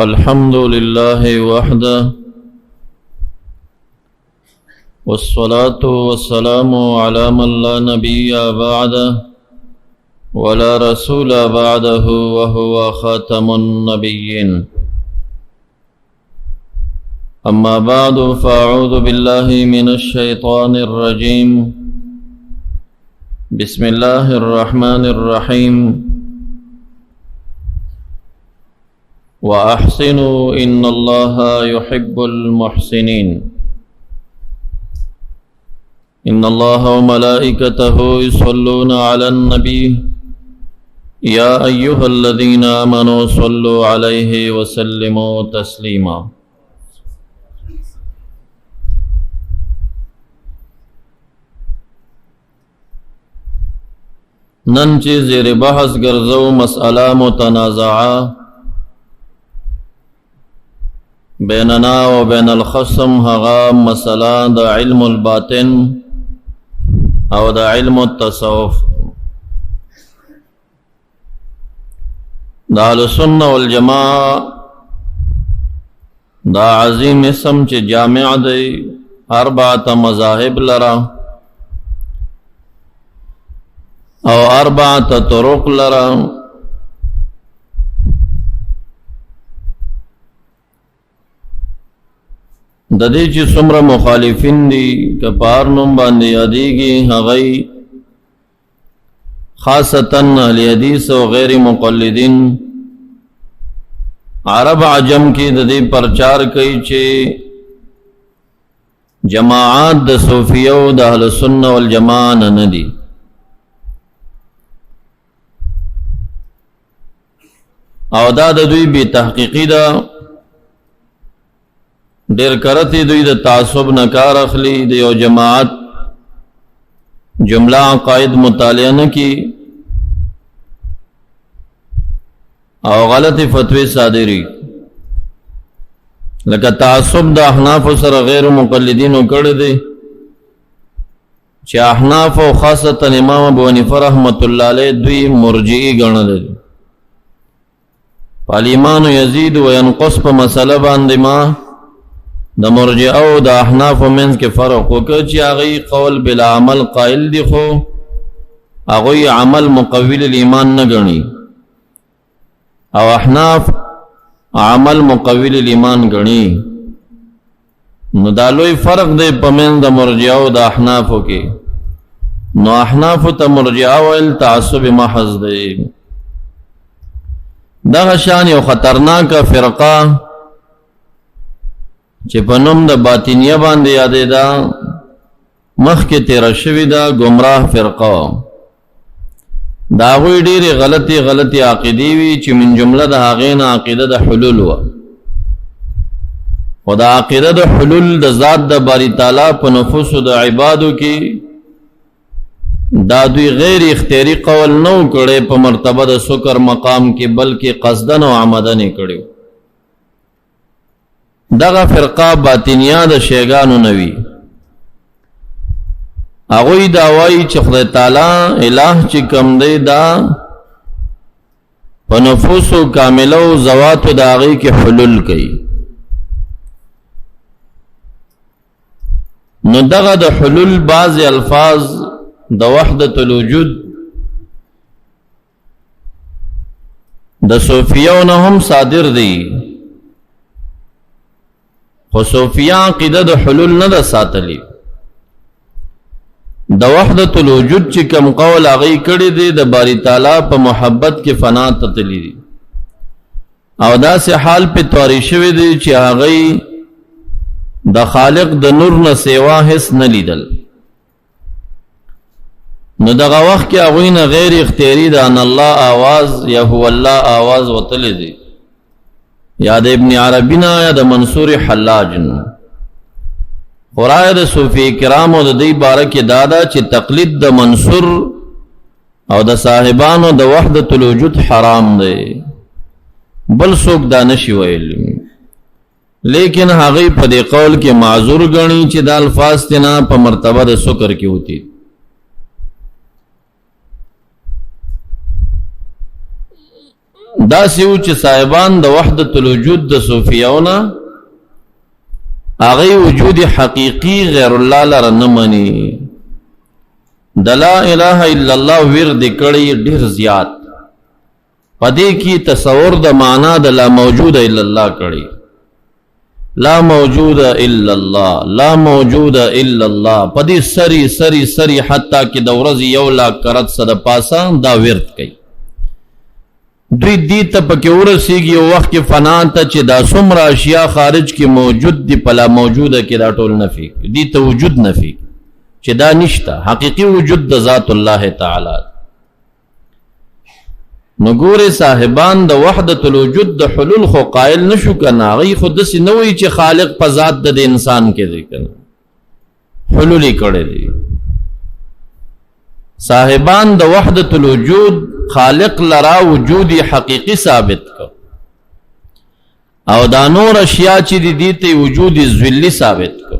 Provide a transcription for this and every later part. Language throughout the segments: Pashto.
الحمد لله وحده والصلاة والسلام على من لا نبي بعده ولا رسول بعده وهو خاتم النبيين. أما بعد فأعوذ بالله من الشيطان الرجيم. بسم الله الرحمن الرحيم. وأحسنوا إن الله يحب المحسنين. إن الله وملائكته يصلون على النبي يا أيها الذين آمنوا صلوا عليه وسلموا تسليما. نن چې زیر بحث ګرځو مسئله متنازعه بیننا و بین الخصم هغه مسئله د علم الباطن او د علم التصوف. د اهل سنت والجماعه دا عظیم اسم چې جامع دی اربعه مذاهب لرا او اربعه طرق لرا. د دې چې څومره مخالفین دي که پار نوم باندې یادېږي هغوی خاصتا اهل حدیث او غیر مقلدین عرب عجم کې د دې پرچار کوي چې جماعات د صوفیو د اهل سنت والجماعه نه دي. او دا د دوی بی تحقیقی ده. ډیر کرتی دوی د تعصب نه کار اخلي د یو جماعت جمله عقاید مطالعه نه کی او غلط فتوی صادری لکه تعصب د احناف سره غیر مقلدینو کړی دی چې احناف او خاصتا امام ابو حنیفه رحمت الله علیه دوی مرجئی ګڼل دي. پالیمان یزید و ینقص په مسله باندې ما د مرجئه او د احناف منځ کې فرق وکړ چې هغوی قول بلا عمل قائل دي خو هغوی عمل مقوی الایمان نه ګڼي او احناف عمل مقوی الایمان ګڼي. نو دا لوی فرق دی په منځ د مرجئه او د احنافو کې. نو احنافو ته مرجئه ویل تعصب محض دی. دغه شان یو خطرناکه فرقه چې په نوم د باطنیه باندې یادېده مخکې تیره شوې ده ګمراه فرقه. د هغوی ډېرې غلطې عقیدې وي چې من جمله د هغې نه عقیده د حلول وه. خو د عقیده د حلول د ذات د باری تعالی په نفوسو د عبادو کې دا دوی غیر اختیاري قول نه و کړی په مرتبه د سکر مقام کې بلکې قصدن او عمدن یې کړی. دغه فرقه باطنیه د شیګانو نه وي. هغوی دا وایي چې خدای تعالی الہ چې کوم دی دا په نفوسو کامله او ذواتو د هغې کې حلول کوي. نو دغه د حلول بعض الفاظ د وحدت الوجود د صوفیو نه هم صادر دی. خو صوفیه عقیده د حلول نه ده ساتلی. د وحدت الوجود چې کم قول هغوی کړی دی د باری تعالی په محبت کې فنا ته تللی دي او داسې حال پې تواری شوی دی چې هغوی د خالق د نور نه سیوا هیڅ نه لیدل. نو دغه وخت کې هغوی نه غیر اختیاري د ان الله آواز یا هو الله آواز وتلی دی یا د ابن عربی نه یا د منصور حلاج نه. خورای د صوفی کرامو د دې باره کې دا ده چې تقلید د منصور او د صاحبانو د وحدت الوجود حرام دی بل څوک دا نشي ویلی. لیکن هغوی په دې قول کې معذور ګڼي چې دا الفاظ تینا په مرتبه د سکر کې ہوتی. دا سیو چې صاحبان د وحدت الوجود د صوفیاونا هغه وجود حقیقی غیر الله لره نه مني. د لا اله الا الله ورد کړي ډیر زیات، پدې کې تصور د معنا د لا موجود الا الله کړي. لا موجود الا الله، لا موجود الا الله، پدې سری سری سری حتی کې د ورځې 1,00,000 کرت صد پاسا دا ورد کوي. دوی دی ته پکې ورسیږي یو وخت کې فنا ته چې دا څومره اشیاء خارج کې موجود دي په لا موجوده کې دا ټول نفي دي، ته وجود نفي چې دا نشته، حقیقي وجود د ذات الله تعالی. نو ګوره صاحبان د وحدت الوجود د حلول خو قائل نشو کنه، هغه خو داسې نه وایي چې خالق په ذات د انسان کې دی کنه، حلول یې کړی دی. صاحبان د وحدت الوجود خالق لرا وجود حقیقی ثابت کو، او دا نور اشیاء چې دي ته وجود ذلی ثابت کو.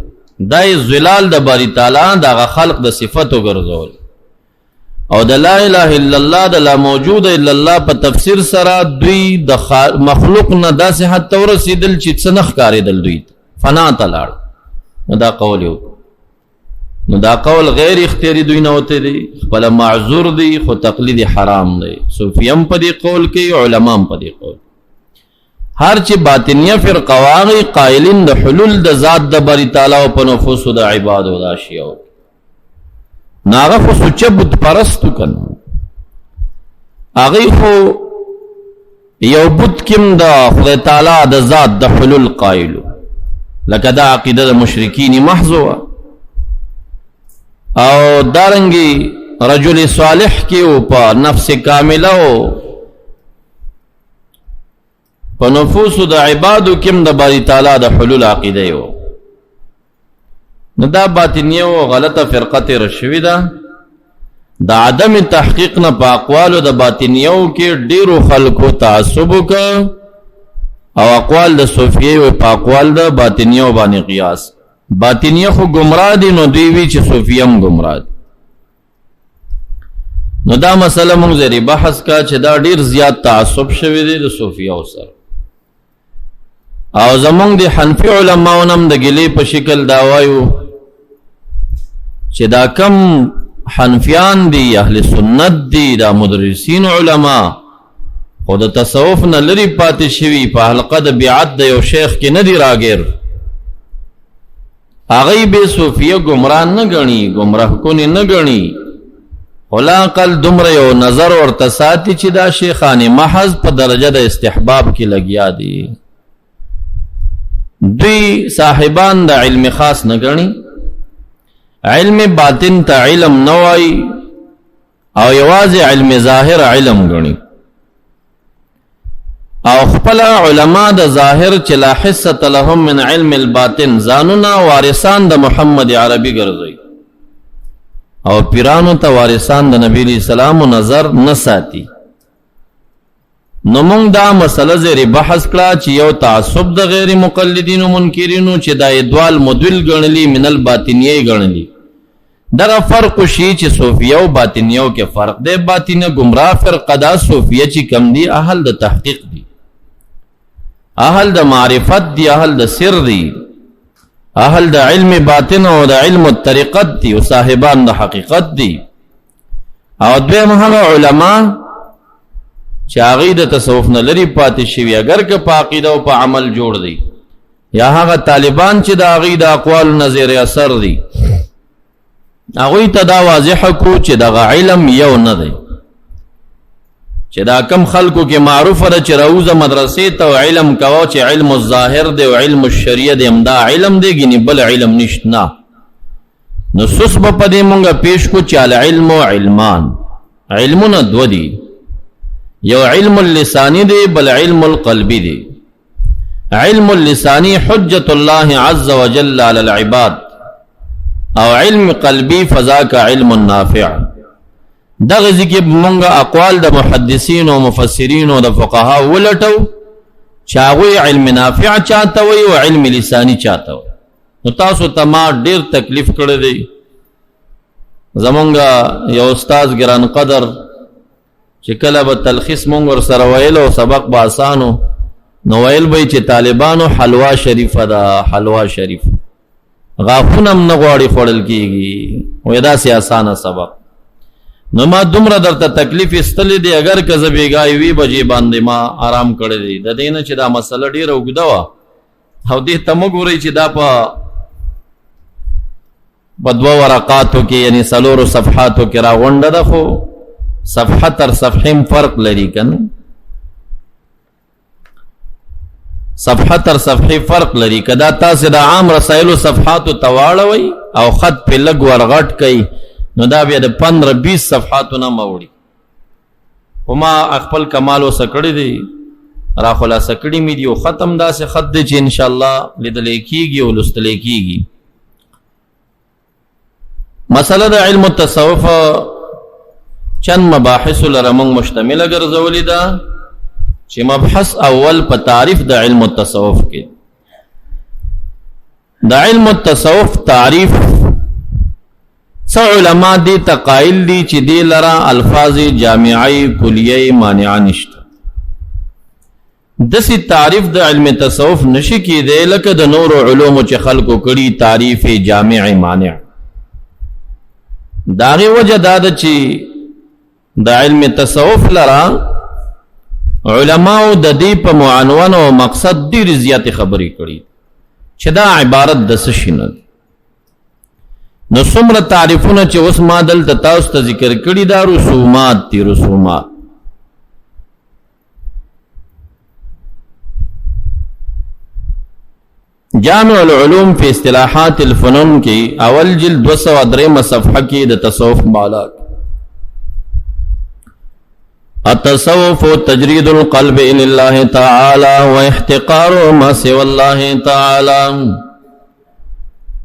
دا ذلال د باری تعالی دا خلق د صفاتو ګرځول، او د لا اله الا الله د لا موجود الا الله په تفسیر سره دوی د مخلوق نه داسې حد ته ورسېدل چې څه نه ښکارېدل، دوی فنا ته لاړ. نو دا قول یو، نو دا قول غیر اختیاری دوی نه وته دی، خپل معذور دی، خو تقلید حرام دی. صوفیم په دې قول کوي، علماء په دې قول. هر چې باطنیه فرقه واغی قائلین د حلول د ذات د باری تعالی او په نفوسو د عبادو د اشیاء، ناغه خو سوچ بت پرستو کنه، هغه خو یو بت کم د خدای تعالی د ذات د حلول قائلو، لکه دا عقیده د مشرکین محض وا. او دارنگی رجل صالح کی او پا نفس کاملہ او پا نفوس دا عبادو کم دا باری تعالی دا حلول عقیده او ندا باطنیو غلط فرقت رشوی دا عدم تحقیق نا پا اقوالو دا باطنیو کی ډیرو خلقو تعصبو کا، او اقوال دا صوفیو پا اقوال دا باطنیو بانی قیاس. باطنیه خو گمراه دي، نو دوی وی چې صوفیم گمراه دي. نو دا مسله مونږ زری بحث کا چې دا ډیر زیات تعصب شوی دی د صوفیاو سره، او زمونږ د حنفی علماو نم د ګلی په شکل دا وایو چې دا کم حنفیان دي، اهل سنت دي، دا مدرسین علما خو د تصوف نه لري پاتې شوي، په حلقه د بیعت د یو شیخ کې نه دی راګیر، هغه به صوفیه گمراه نه غني، گمراه کونی نه غني. خلاقل دمر یو نظر ورته ساتي چې دا شیخان محض په درجه د استحباب کې لګیا دي. دوی صاحبان د علم خاص نه غني، علم باطن ته علم نه وای، او یوازې علم ظاهر علم غني، او خپل علماء د ظاهر چې لا حصه لهم من علم الباطن ځانونه وارثان د محمد عربي ګرځي، او پیرانو ته وارثان د نبی اسلام نظر نه ساتي. نو موږ دا مسله زری بحث کړه چې یو تعصب د غیر مقلدین او منکرینو چې دا ادوال مدل ګڼلی من الباطنیه ګڼلی، دا فرق شي چې صوفیه او باطنیه کې فرق دی. باطنیه گمراه فرقه دا، صوفیه چې کم دی اهل د تحقیق دی، اهل د معرفت دی، اهل د سر دی، اهل د علم باطن او د علم الطریقت دی، او صاحبان د حقیقت دی. او دویم هغه علما چې هغه د تصوف نه لري پاتې شوي، اگر که په عقیده او په عمل جوړ دی، یا هغه طالبان چې د هغه د اقوال نظر اثر دی، هغه ته دا واضح کو چې دغه علم یو نه دی، چې دا کم خلکو کې معروف ده چې روزه مدرسې ته علم کوو چې علم الظاهر دی او علم الشریعه دی، همدا علم دی، ګینه بل علم نشته. نه نصوص په دې مونږه پیش کو چې العلم علمان، علمنا دو دي، یو علم اللسانی دی، بل علم القلبی دی. علم اللسانی حجت الله عز وجل علی العباد، او علم قلبی فذاک علم نافع. دغه ذکر مونږه اقوال د محدثین او مفسرین او د فقها ولټو چې هغه علم نافع چاته وي او علم لسانی چاته وي. نو تاسو ته ما ډیر تکلیف کړی دی. زمونږه یو استاد ګران قدر چې کله به تلخیص مونږ ور سره ویل او سبق به آسانو نو ویل به چې طالبانو حلوا شریفه ده، حلوا شریف غاښونه هم نه غواړي خوړل کېږي، وایي داسې اسانه سبق. نو ما دومره درته تکلیف ایستلی دی، اگر که زه بېګا یوې بجې باندې ما آرام کړی دی، د دې نه چې دا مسله ډېره اوږده وه او دې ته مه ګورئ چې دا په دوه ورقاتو کې یعنی څلورو صفحاتو کې راغونډه ده، خو صفحه تر صفحې فرق لري که نه، صفحه تر صفحې فرق لري. که دا تاسې د عام رسایلو صفحاتو ته واړوئ او خط پې لږ ورغټ کوئ نو دا بیا د 15-20 صفحاتو نه موړي. خو ما خپل کمال اوسه کړی دی، را خلاصه کړي مې دي او ختم داسې خط دی چې انشاءالله لیدلی کېږي او لوستلی کېږي. مسله د علم التصوف چند مباحثو لره موږ مشتمله ګرځولې ده چې مبحث اول په تعریف د علم التصوف کې. د علم التصوف تعریف څه علما دي تقایل دي چې دی لره الفاظ جامعی کلیه مانعه نشته. دسی تعریف د علم تصوف نشي کېدی لکه د نور علومو چې خلکو کړي تعریف جامع مانع. د هغې وجه دا ده چې د علم تصوف لره علماو د دې په معنون او مقصد ډېرې زیاتې خبرې کړي چې دا عبارت د څه شي نه. نو څومره تعریفونه چې اوس ما دلته تاسو ته ذکر کړي دا رسومات دي، رسومات. جامع العلوم فی اصطلاحات الفنون کی اول جلد 203 صفحه کی د تصوف مالات. التصوف تجرید القلب الى الله تعالی و احتقار ما سوى الله تعالی.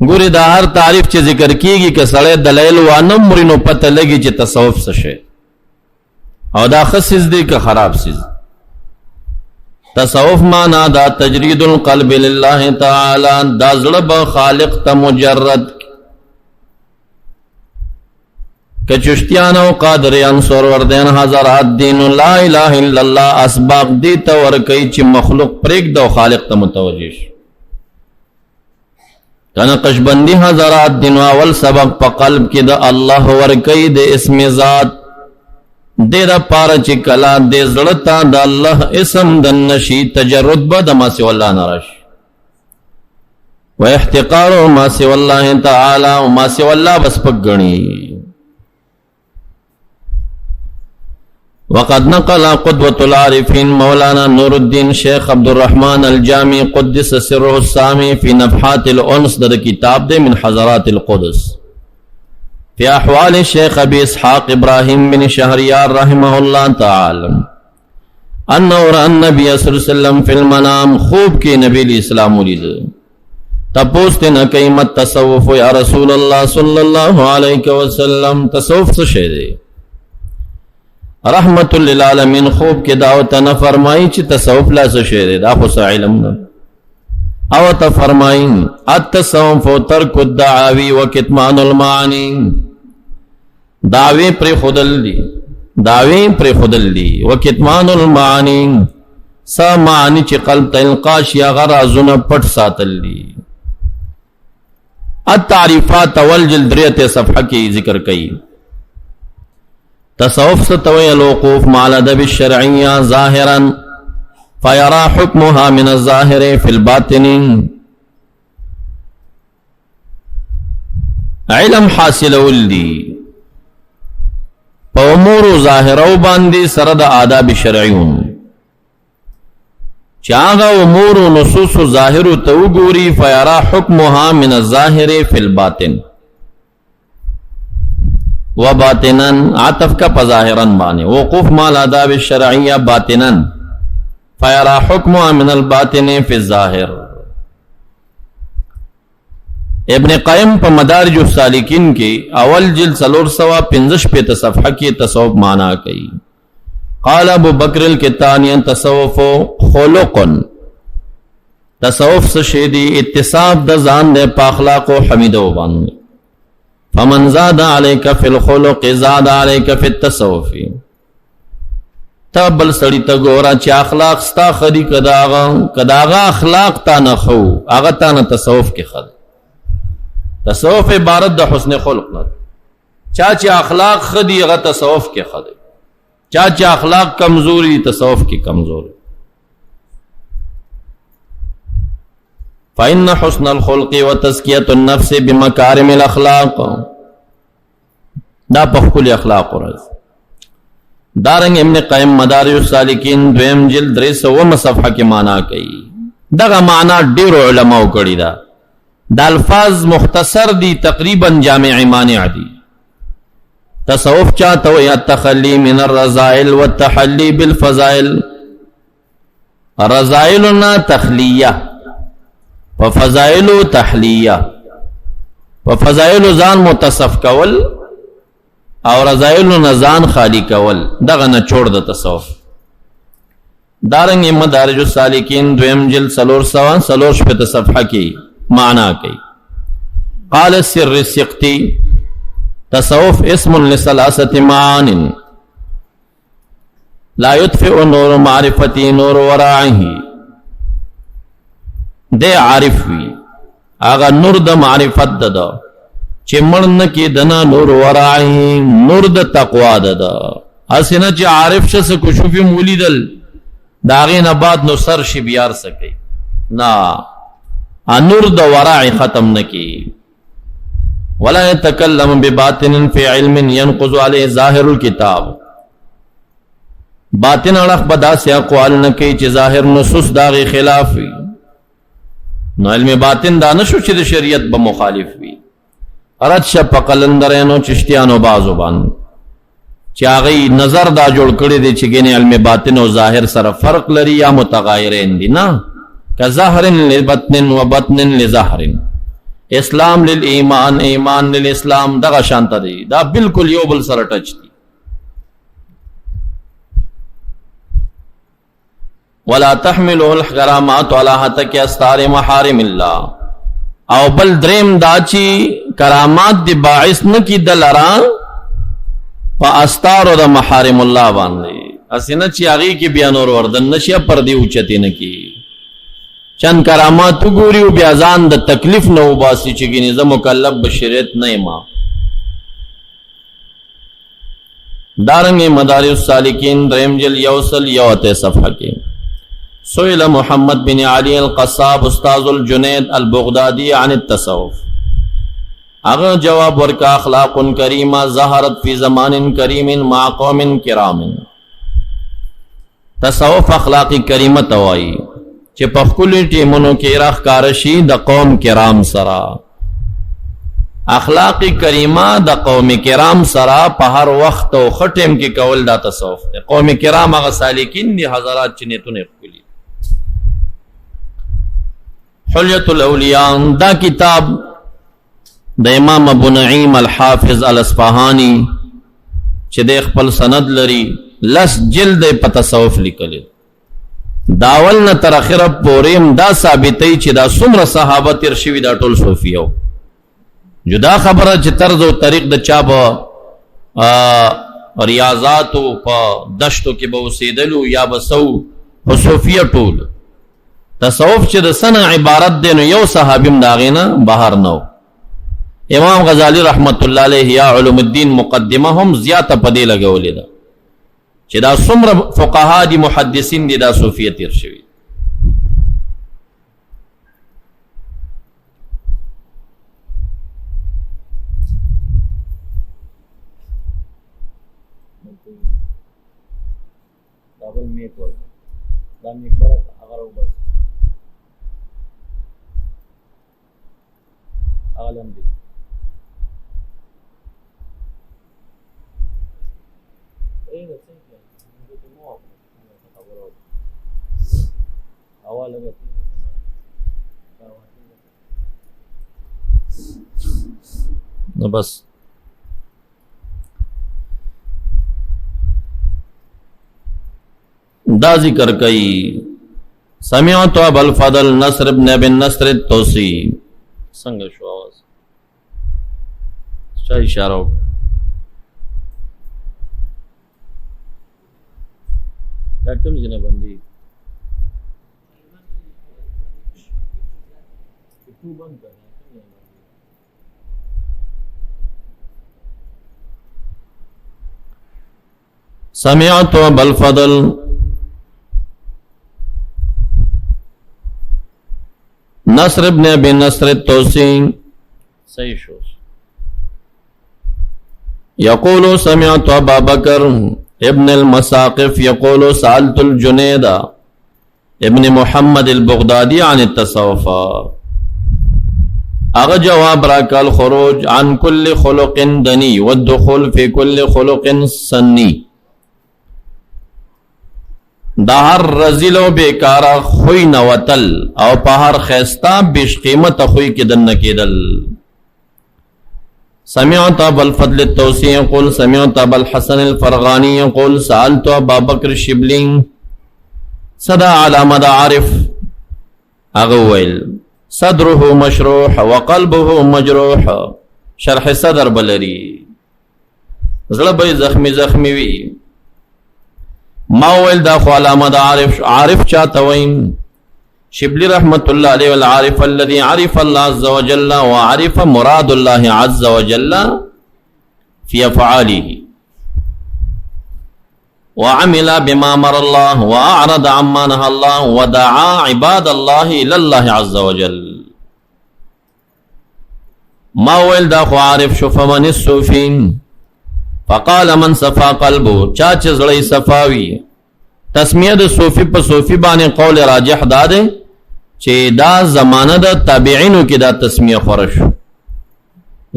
ګوره دا هر تعریف چې ذکر کیږي که سړی دلایل وانه مري نو پته لګي چې تصوف څه شی او دا ښه څیز دی که خراب څیز. تصوف معنا دا تجرید القلب لله تعالی، دا زړه به خالق ته مجرد که چشتیان او قادریان سروردین حضرات دین لا اله الا الله اسباق دی ته ورکوي چې مخلوق پرېږده او خالق ته متوجه شي. کنه قشبندی حضرات دین اول سبق په قلب کې د الله ورکوي د اسم ذات دې دپاره چې کله دې زړه ته د الله اسم دننه شي تجرد به د ما سوی الله نه راشي. و احتقار ما سوی الله تعالی او ما سوی الله به سپک ګڼي. وقد نقل قدوة العارفين مولانا نور الدين شیخ عبدالرحمن الجامی قدس سره السامی فی نفحات الانس دا کتاب دے من حضرات القدس فی احوال الشیخ ابی اسحاق ابراہیم بن شہریار رحمہ اللہ تعالی انه رأى النبی صلی اللہ علیہ وسلم فی المنام خوب کی نبی علیہ السلام لید تپوستے نہ قیمت تصوف یا رسول اللہ صلی اللہ علیہ وسلم تصوف سے شہدے رحمت للعالمین خوب کے دعوت نہ فرمائی چی تصوف لا سے شہدے دا خسا علم نہ او تا فرمائیں التصوف ترک الدعاوی و کتمان المعانی دعوی پر خودل دی دعوی پر خودل دی و کتمان المعانی سا معنی چی قلب تلقاش یا غرازن پٹ ساتل دی. التعریفات اول جلد ریت صفحہ کی ذکر کئی. تصوف ستوی الوقوف مع الادب الشرعیہ ظاہرا فیرا حکمها من الظاہر فی الباطن. علم حاصل ولدی پا امور ظاہرو باندی سرد آداب شرعیون چاگا امور نصوص ظاہر تو گوری فیرا حکمها من الظاہر فی الباطن و باطنن عطف کا پظاہرن بانے وقوف مال آداب الشرعیہ باطنن فیرا حکمها من الباطن فی الظاہر. ابن قیم پا مدارج السالکین کی اول جلد 455 صفحہ کی تصوف معنی کئی. قال ابو بکر الکتانی تصوف خلق تصوف سشیدی اتصاب دا زان دے پاخلاق و حمیدو باندے فمن زاد علیک فی الخلق زاد علیک فی التصوف. تا بل سړی ته ګوره چې اخلاق ستا خدي کداغه اخلاق تا نه خو هغه تا نه تصوف کې خد تصوف عبارت د حسن خلق نه چا چې اخلاق خدي هغه تصوف کې خد چا چې اخلاق کمزوري تصوف کې کمزور. فإن حسن الخلق وتزكية النفس بمكارم الأخلاق دا پخکل اخلاق ورز. دارنگ ابن قیم مدارج السالکین دویم جلد 300 صفحہ کی معنی کئی دغه معنی ډیر علماء کړي دا الفاظ مختصر دی تقریبا جامع مانع دی. تصوف چاہتا ہو یا تخلی من الرزائل والتحلی بالفضائل رزائلنا تخلیہ وفضائل تحلیہ وفضائل زان متصف کول او رضائل نزان خالی کول دغه نه چھوڑ د تصوف. دارنګ مدارج السالکین دویم جلد 300 صفحہ کی معنی کی قال السر السقطی تصوف اسم لثلاثه معان لا يطفئ نور معرفتی نور ورائه دے عارف وی آغا نور د معرفت دا چه مرن کی دنا نور ورائه نور د تقوی دا اسینا چه عارف شس کشوفی مولی دل داغین بعد نو سر شی بیار سکی نا نور د ورائه ختم نکی. ولا يتكلم بباطن في علم ينقض عليه ظاهر الكتاب باطن اړه بدا سے اقوال نه کوي چې ظاهر نصوص داغي خلاف وي نو علم باطن دا نشو چې د شریعت به مخالف وي. رد شپ قلندرینو چشتیانو بازو باندې چې هغه نظر دا جوړ کړی دی چې ګینه علم باطن او ظاهر سره فرق لري یا متغایرین دي نه کظاهر لبطن وبطن لظاهر اسلام للایمان ایمان للاسلام دغه شانته دی دا بالکل یو بل سره ټچ دی. ولا تحملوا الحرامات ولا حتى استار محارم الله او بل دریم دا چې کرامات دی باعث نه کی دلرا په استار او د محارم الله باندې اسنه چې هغه کې بیان اور وردن نشه پر دی اوچته نه کی چند کرامات وګوري او بیا ځان د تکلیف نه وباسي چې ګینه زه مکلف بشریعت نه ما. دارنګ مدارج السالکین دریم جل یوصل یوته صفحہ کې سئل محمد بن علی القصاب استاذ الجنید البغدادی عن التصوف اگر جواب ورکا اخلاق کریمہ ظہرت فی زمان کریم مع قوم کرام تصوف اخلاقی کریمہ توائی چې په خپل ټیمونو کې راخکار شي د قوم کرام سرا اخلاق کریمه د قوم کرام سرا په هر وخت او خټم کې کول دا تصوف دی. قوم کرام هغه سالکین دي حضرات چې نیتونه خپلي. حلیۃ الاولیاء دا کتاب د امام ابو نعیم الحافظ الاصفهانی چې د خپل سند لري لس جلد په تصوف لیکل داول نه تر اخره پوریم دا ثابتې چې دا څومره صحابه تیر شوي دا ټول صوفیو جدا خبره چې طرز او طریق د چا به ریاضات او په دشتو کې به اوسېدلو یا به سو په صوفیه ټول تصوف چې د سنه عبارت دی نو یو صحابیم داغې نه بهر نو. امام غزالی رحمت الله علیه یا علوم الدین مقدمه هم زیاته پدې لګولې ده چې دا څومره فقها دي محدثین دي دا صوفیه تیر شوي. دابل میک ورک دا میک برک اگر او بس عالم دي نو بس دا ذکر کئی سمعت ابو الفضل نصر ابن ابن نصر التوسی سنگ شو آواز چا اشارہ دا کوم ځای نه بندي سمعت ابا الفضل نصر ابن ابي نصر التوسي صحیح شو يقول سمعت ابا بكر ابن المساقف يقول سألت الجنيد ابن محمد البغدادي عن التصوف اغا جواب راك الخروج عن كل خلق دني والدخول في كل خلق سني دا هر رزیل و بیکارا خوی نوتل او پا هر خیستا بیش قیمت خوی کی دن نکیدل سمعت ابا الفضل التوسی يقول سمعت ابا الحسن الفرغاني يقول سألت ابا بکر الشبلی صدا علامد عارف اغویل صدره مشروح وقلبه مجروح شرح صدر بلری زلبی زخمی زخمی وی ما ویل دا خو علامد عارف چاہتا ویم شبلی رحمت اللہ علیہ والعارف الذي عرف الله عز وجل وعرف مراد الله عز وجل في افعاله وعمل بما امر الله واعرض عما نهى الله ودعا عباد الله الى الله عز وجل ما ویل دا خو عارف شو فمن الصوفین فقال من صفا قلبو چاچ زړی صفاوی تسمیه د صوفی په صوفی باندې قول راجح داده چې دا زمانه د تابعینو کې دا تسمیه خورش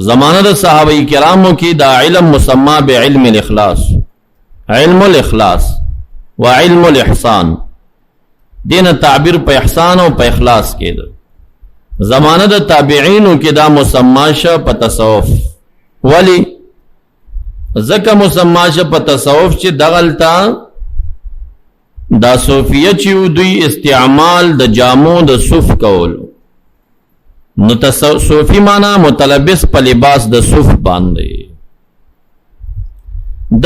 زمانه د صحابه کرامو کې دا علم مسما بعلم الاخلاص علم الاخلاص وعلم الاحسان دین تعبیر په احسان او په اخلاص کې ده زمانه د تابعینو کې دا مسما شه په تصوف ولی زکه مسماشه په تصوف چې دغلتا دا صوفیه چې دوی استعمال د جامو د صوف کول نو صوفی معنا متلبس په لباس د صوف باندې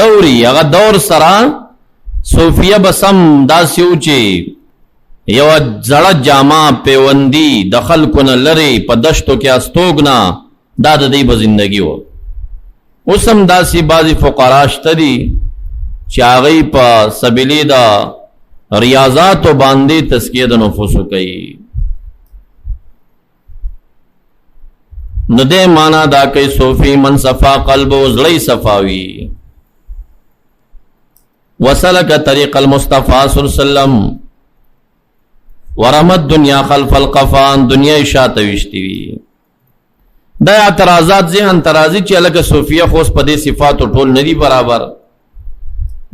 دوري هغه دور سره صوفیه بسم داسیو چې یو زړه جامه پیوندی د خلکو نه لري په دشتو کې استوګنا دا د دې په زندگی و اوسم داسی بازی فقراشتدی چاغی پا سبیلی دا ریاضات و باندی تسکیه دا نفوسو کئی ندے مانا دا کئی صوفی من صفا قلب و زلی صفاوی وسلک طریق المصطفیٰ صلی اللہ علیہ وسلم ورمت دنیا خلف القفان دنیا شاتوشتی وی دا اعتراضات ذهن ترازی چې الګه صوفیه خوس په دې صفات ټول ندی برابر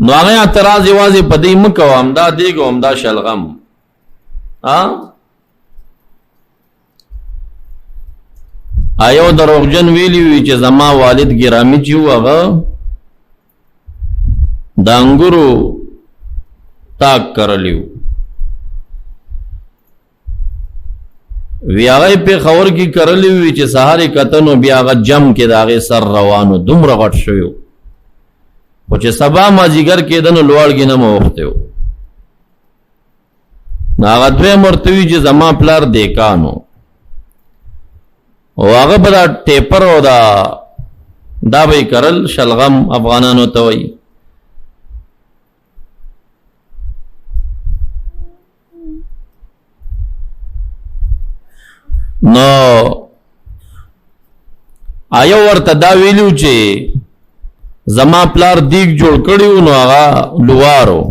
نو هغه اعتراض یوازې په دې مکو همدا دیګو همدا شلغم آیو دروغجن ویلی وی چې زما والد ګرامی چې هغه د انګورو تاک کرلیو وی هغه په خور کې کرلی وی چې سهارې کتنو بیا هغه جم کې داغه سر روانو دومره غټ شوی او چې سبا مازیګر کې دنو لوړګې نه موخته نو هغه دوی مرتوی چې زما پلار دیکانو او هغه په ټیپر او دا به کرل شلغم افغانانو ته وی نو آیو ورته دا ویلو چې زما پلار دیګ جوړ کړیو نو هغه لوارو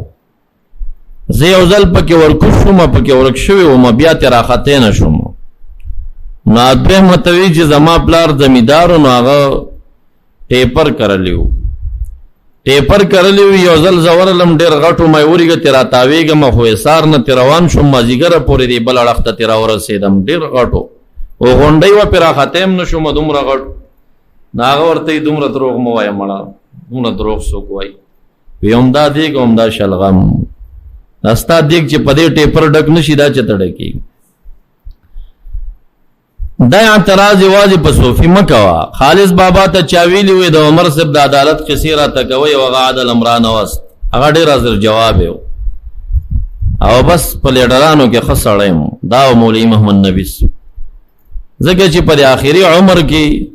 زه یو ځل پکې ورکوشم پکې ورک شوی و ما بیا ته راخته نه شوم نو دوی متوی چې زما پلار زمیدارو نو هغه ټیپر کرلیو یو ځل زورلم ډیر غټو مې ورګه تیرا تاویګم خو سار نه تیروان شوم مازیګر پورې دی بل اړخته تیرا ورسېدم ډیر غټو او غونډي و پر ختم نشوم دومره غټ ناغه ورته دومره دروغ مو وای مړه دومره دروغ سو کوي ویوم دا دی کوم دا شلغم استا دیک چې پدې ټیپر ډک نشي دا چتړ کی دا اعتراض واجب په صوفی مکوا خالص بابا ته چاویلی وې د عمر صاحب د عدالت قصیره ته کوي او عادل امران واست هغه ډیر حاضر جواب یو او بس په لیډرانو کې خسړم دا مولوی محمد نبی زکه چې په آخري عمر کې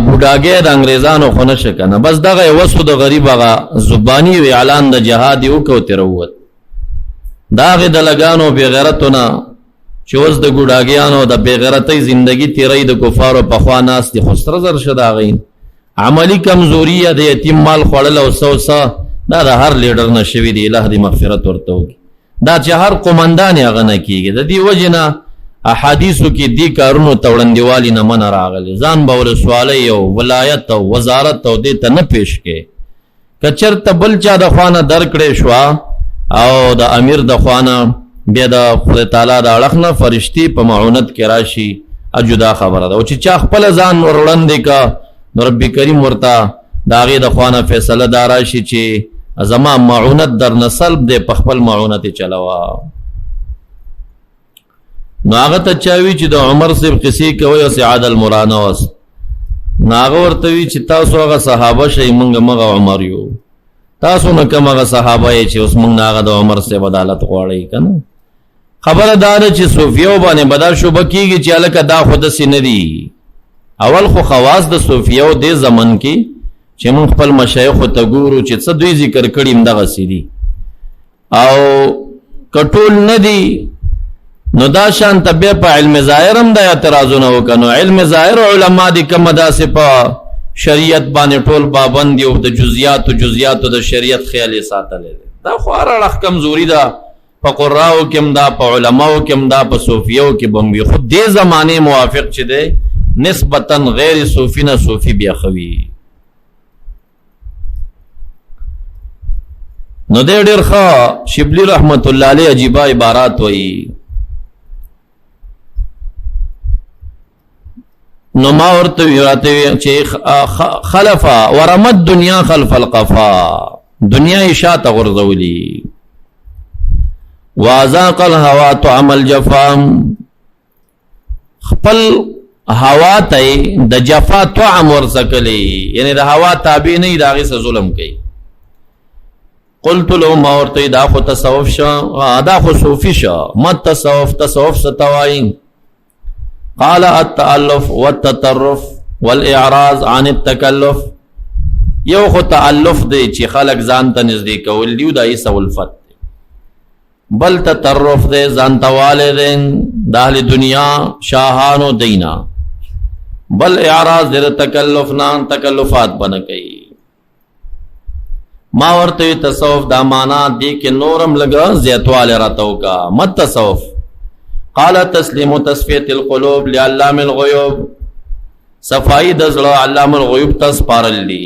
بوډاګه د انګريزانو خونه شکنه بس دغه وسو د غریب هغه زبانی و اعلان د جهاد یو کو تروت داغه د لګانو بے غیرتونه چې اوس د ګوډاګیانو د بے غیرتۍ زندگی تیرې د کفارو په خوا ناس دي خسر زر شدا غین عملی کمزوری د یتیم مال خوړل او سوسه دا د هر لیډر نشوي دی الله دې مغفرت ورته وکړي دا چې هر قومندان هغه نه کیږي د دې وجنه احادیثو کې دی کارونو توړندېوالی نه من راغلی ځان به ولسوالۍ او ولایت او وزارت او دې ته نه پیش کې که چېرته بل چا د خوا نه درکړې شوه او د امیر د خوا نه بیا د خدای تعالی د اړخ نه فرشتي په معاونت کې راشي جدا خبره ده او چې چا خپله ځان ور وړاندې که نو رب کریم ورته د هغې د خوا نه فیصله دا راشي چې زما معاونت در نه سلب دی په خپل معاونت یې چلوه نو هغه ته چاوي چې د عمر صاحب قصې کوي او سعاد المرانه وس نو هغه ورته وي چې تاسو هغه صحابه شئ موږ مغه عمر یو تاسو نه کوم هغه صحابه یې چې اوس موږ نه هغه د عمر صاحب عدالت غواړئ که نه خبره دا ده چې صوفیو باندې به دا شوبه کېږي چې هلکه دا خو داسې نه دي اول خو خواص د صوفیو دې زمن کې چې موږ خپل مشایخو ته ګورو چې څه دوی ذکر کړي همدغسې دي او که ټول نه دي نو دا شان بیا په علم ظاهر هم دا اعتراضونه وکړه نو علم ظاهر علما دي کومه داسې په شریعت باندې ټول پابند دي او د جزیاتو د شریعت خیال یې ساتلی دی دا خو هر اړخ کمزوري ده په قراو کې هم دا په علماو کې هم دا په صوفیو کې به هم وي خو دې زمانې موافق چې دی نسبتا غیر صوفي نه صوفي بیا ښه وي نو دی ډېر ښه شبلی رحمت الله علیه عجیبه عبارات وایي نو ما ورته چې خلفا ورمت دنیا خلف القفا دنیا یې شاته غورځولي وازاق الهوا طعم الجفا خپل هوا ته د جفا طعم ورسکلی یعنی د هوا تابع نه د هغې څه ظلم کوي قلت له ما ورته دا خو تصوف شه دا خو صوفي شه ما تصوف څه ته وایي قال التألف والتطرف والإعراض عن التکلف یو خو تألف دی چې خلق ځان ته نږدې کول دي دا یې سولفت دی بل تطرف دی ځان ته والی دی د اهل دنیا شاهانو دینا بل اعراض دی د تکلف نه تکلفات بنه کوي ما ورته تصوف دا معنا دی کې نورم لګا زیاتوالی راته وکړه مت تصوف قال تسلیم تصفیت القلوب لعلام الغیوب صفائی د زړه علام الغیوب ته سپارل دي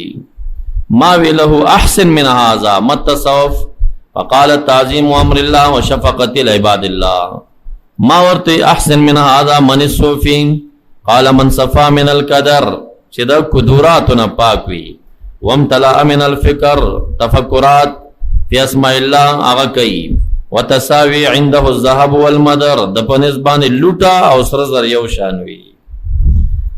ما ویله احسن من هذا مت تصوف فقال تعظیم امر الله وشفقت العباد الله ما ورته احسن من هذا من الصوفي قال من صفا من القدر چې د قدراتونه پاک وي وامتلأ من الفکر تفکرات فی اسماء الله هغه کوي وتساوي عنده الذهب والمدر د پنسبان لوټا او سره زر یو شان وي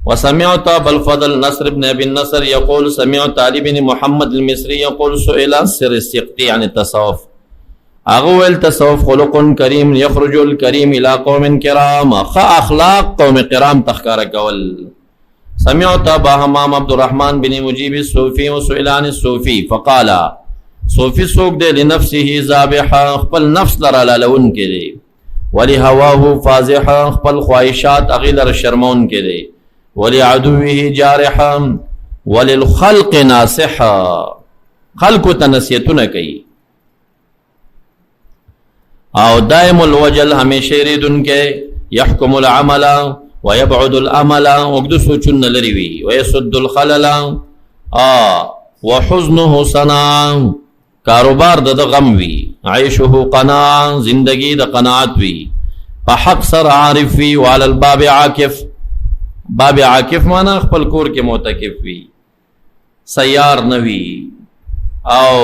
وسمعت بالفضل نصر بن ابي النصر يقول سمعت علي بن محمد المصري يقول سئل سر السقطي عن التصوف اغوال تصوف خلق کریم يخرج الكريم الى قوم كرام خ اخلاق قوم کرام تخکار کول سمعت ابا حمام عبد الرحمن بن مجيب الصوفي وسئل عن الصوفي فقال صوفی سوک دے لنفسه ذابحا خپل نفس لرا لالون کے دے ولی هواه فازحا خپل خواہشات اغیلر شرمون کے دے ولی عدوه جارحا ولی الخلق ناسحا خلق تنسیتون کئی او دائم الوجل ہمیشہ ریدن کے یحکم العمل ویبعد العمل وقدو سوچن لریوی ویسد الخلل وحزنه صنع کاروبار د غم وی عیشه قناع زندگی د قناعت وی په حق سر عارف وی وعلى الباب عاکف باب عاکف مانا خپل کور کې معتکف وی سیار نوی او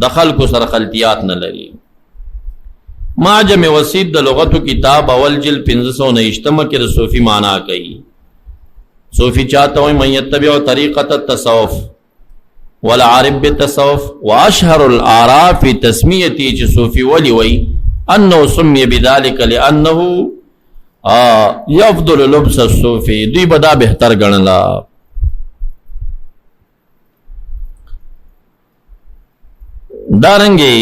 د خلکو سره خلطیات نه لري معجم وسیط د لغتو کتاب اول جلد 529 کې د صوفی معنا کوي صوفی چاہتا ہوں من یتبع طریقت التصوف والعارف بالتصوف واشهر الاراء في تسميته چې صوفي ولي وي انه سمي بذلك لانه يفضل لبس الصوفي دوی بدا بهتر ګڼلا. دارنګي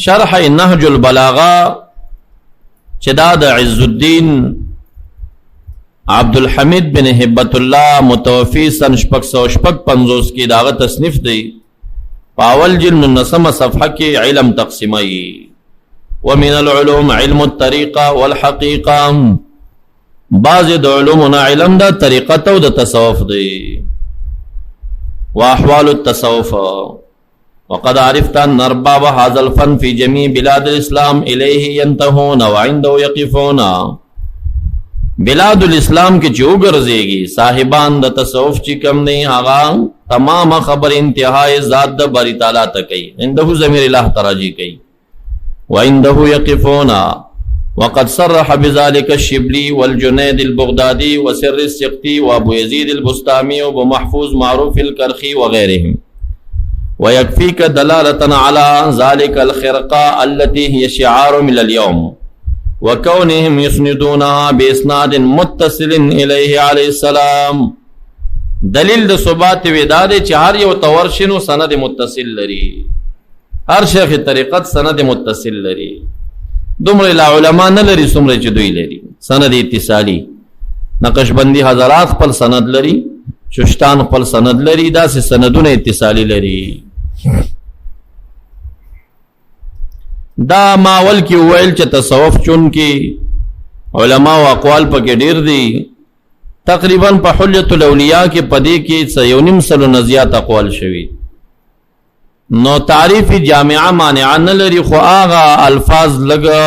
شرح نهج البلاغه چې دا د عز الدین عبد الحمید بن هبت الله متوفی سن 655 کی داغه تصنیف دی. پاول جلد 9 صفحه کې علم تقسیمای ومن العلوم علم الطریقه والحقیقه. بعض د علومنا علم دا طریقه او د تصوف دی. واحوال التصوف وقد عرفت ان ارباب هذا الفن في جميع بلاد الاسلام اليه ينتهون وعنده يقفون. بلاد الاسلام کې چې وګرځيږي صاحبان د تصوف چې کم نه هغه تمام خبر انتهای ذات د باری تعالی ته کوي. عنده ضمیر الہ تراجی کوي. وعنده يقفون وقد صرح بذلك الشبلي والجنيد البغدادي وسر السقطي وابو يزيد البستامي وابو محفوظ معروف الكرخي وغيرهم. ويكفيك دلالة على ذلك الخرقة التي هي شعار من اليوم وكونهم يسندونها بإسناد متصل إليه عليه السلام. دلیل د ثبات وداد چې هر یو تورشنو سند متصل لري. هر شیخ طریقت سند متصل لري. دومره لا علماء نه لري څومره چې دوی لري سند اتصالی. نقشبندی حضرات خپل سند لري، ششتان خپل سند لري، داسې سندونه اتصالی لري. دا ماول کی ویل چې تصوف چون کی علماء او اقوال پکې ډیر دي. تقریبا په حلیۃ الاولیاء کې پدې کې 1.5 نزیات اقوال شوي. نو تعریف جامعه مانع نه لري، خو هغه الفاظ لګه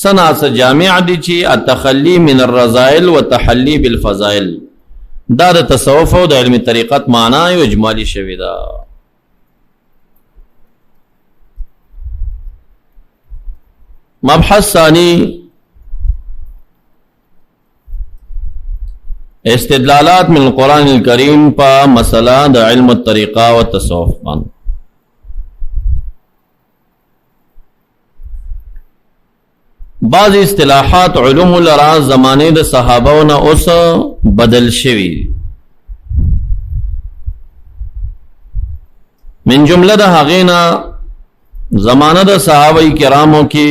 سناس جامع دي چې التخلی من الرذائل وتحلی بالفضائل. دا د تصوف او د علم طریقت معنا او اجمالی شوی دا. مبحث ثانی استدلالات من القرآن الكریم پا مسئلہ دا علم الطریقہ و تصوف پان. بعض اصطلاحات علوم الراز زمانے دا صحابونا اس بدل شوی. من جملہ دا حقینا زمانہ دا صحابہ کراموں کی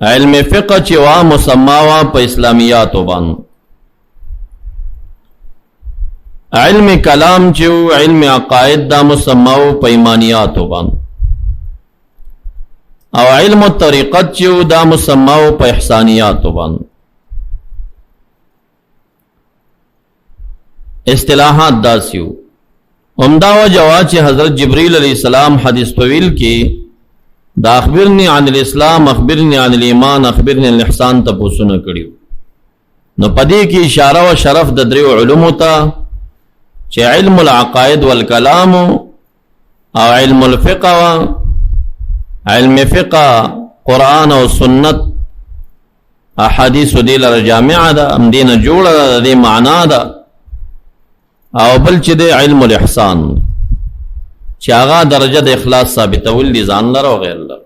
علم فقہ چوا مسماوا پا اسلامیاتو بان، علم کلام چو علم عقائد دا مسماو پا ایمانیاتو بان، او علم طریقت چو دا مسماو پا احسانیاتو بان. اصطلاحات دا سیو عمدہ و جواد چی حضرت جبریل علیہ السلام حدیث طویل کی دا اخبرنی عن الاسلام اخبرنی عن الایمان اخبرنی عن الاحسان تا پوسونا کریو. نو پدی کی اشارہ و شرف دا دریو علومو تا چی علم العقائد والکلام او علم الفقہ و علم فقہ قرآن و سنت احادیث دیل رجامع دا امدین جوڑ دا دی معنا دا. او بل چې د علم الاحسان چې هغه درجه د اخلاص ثابتول دي ځان لره او غیر لره.